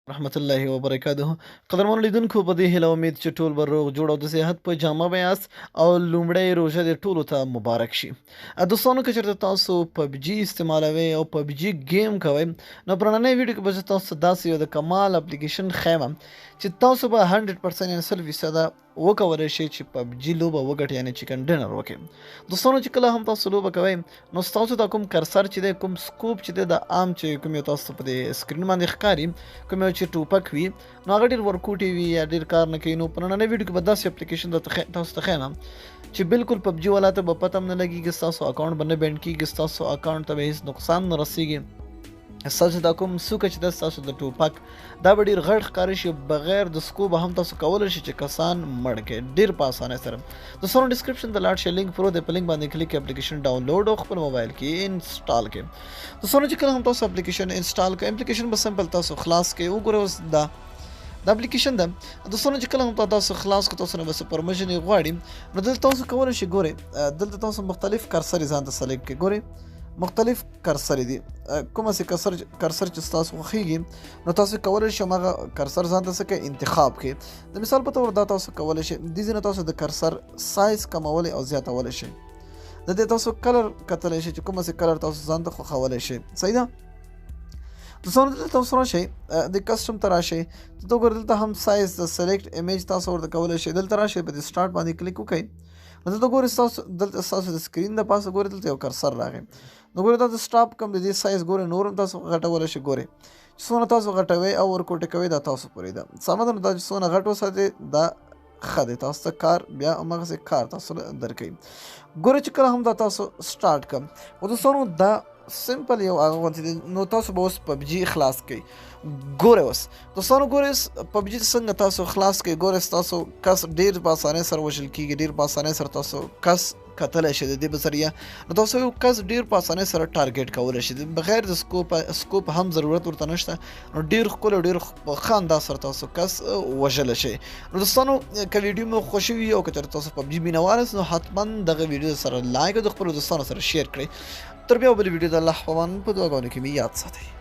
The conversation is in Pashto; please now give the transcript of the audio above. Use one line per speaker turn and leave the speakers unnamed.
رحمت الله وبرکاته. قدرمن لیدونکو په دې هیله امید چې ټول به روغ جوړ او د صحت په جامه به یاست او لومړی روژه دې ټولو ته مبارک شي. دوستانو که چېرته تاسو پبجي استعمالوئ او پبجي گیم کوئ نو په نننۍ ویډیو کې به زه تاسو ته داسې یو د کمال اپلیکیشن ښیم چې تاسو به 100% یعنې 100% وکولی شئ چې پبجي لوبه وګټئ یعنې چکن ډنر وکړئ. دوستانو چې کله هم تاسو لوبه کوئ نو ستاسو دا کوم کرسر چې دی کوم سکوپ چې دی د عام چې کوم یو تاسو په دې سکرین باندې ښکاري کوم یو چې ټوپک وي نو هغه ډېر ورکوټي وي یا ډېر کار نه کوي. نو په نننۍ ویډیو کې به داسې اپلیکیشن تاسو ته ښیم چې بالکل پبجي والا ته به پته هم نه لګېږي، ستاسو اکاونټ به نه بینډ کېږي، ستاسو اکاونټ ته به هېڅ نقصان نه رسېږي. ستاسو دا کوم څوکه چې ده ستاسو د ټوپک دا به ډېر غټ ښکاره شي، بغیر د سکوبه هم تاسو کولی شئ چې کسان مړ کړئ ډېر په اسانۍ سره. دوستانو ډسکرپشن ته لاړ شئ، لینک پرو دی، په لینک باندې کلیک کړئ، اپلیکیشن ډاونلوډ او خپل موبایل کې انسټال کړئ. دوستانو چې کله هم تاسو اپلیکیشن انسټال کړئ اپلیکیشن به سمپل تاسو خلاص کړئ. وګورئ اوس دا اپلیکیشن ده. دوستانو چې کله هم تاسو خلاص کړئ تاسو نه بس پرمیشن یې غواړي نو دلته تاسو کولی شئ ګورئ دلته تاسو مختلف کرسر یې ځان ته سلیکټ کړئ. ګورئ مختلف کرسر دي، کومه سي کرسر چې تاسو خوښیږي نو تاسو کولی شئ هغه کرسر ځان ته څه کړئ انتخاب کړئ. د مثال په تور دا تاسو کولی شئ دې ځای نه تاسو د کرسر سایز کمولی او زیاتولی شئ. د دې تاسو کلر کتلی شئ چې کومه سي کلر تاسو ځان ته خوښولی شئ. صحیح ده. دوستانو دلته تاسو راشئ د کسټم ته راشئ، ته وګورئ دلته هم سایز د سلیکټ امیج تاسو ورته کولی شئ. دلته راشئ په دې سټارټ باندې کلیک وکړئ نو دلته ګورئ دلته ستاسو د سکرین د پاسه ګورئ دلته یو کرسر راغی نو ګورئ دا د سټاپ کوم د دې سایز ګورئ نور هم تاسو غټولی شئ. ګورئ چې څومره تاسو غټوئ او ورکوټې کوئ دا تاسو پورې ده. سمه ده نو دا چې څومره غټ وساتئ دا ښه دی، تاسو ته کار بیا هماغسې کار تاسو درکوي. ګورئ چې کله هم دا تاسو سټارټ کړم او دوستانو دا سمپل یو هغه غونتی دی نو تاسو به اوس پبجي خلاص کړئ. ګورئ اوس دوستانو ګورئ پبجي څنګه تاسو خلاص کړئ. ګورئ ستاسو کس ډېر په اسانۍ سره وژل کېږي، ډېر په اسانۍ سره تاسو کس کتلی شئ د دې په ذریعه نو تاسو یو کس ډېر په اسانۍ سره ټارګېټ کولی شئ بغیر د سکوپ هم ضرورت ورته نشته نو ډېر ښکلی ډېر په ښه انداز سره تاسو کس وژلی شئ. نو دوستانو که ویډیو مو خوښه وي او که چېرته تاسو پبجي مینوال یاست نو حتما دغه ویډیو سره لایک او د خپلو دوستانو سره شیر کړئ. تر بیا بلې ویډیو د الله په امان په دعاګانو کې مې یاد ساتئ.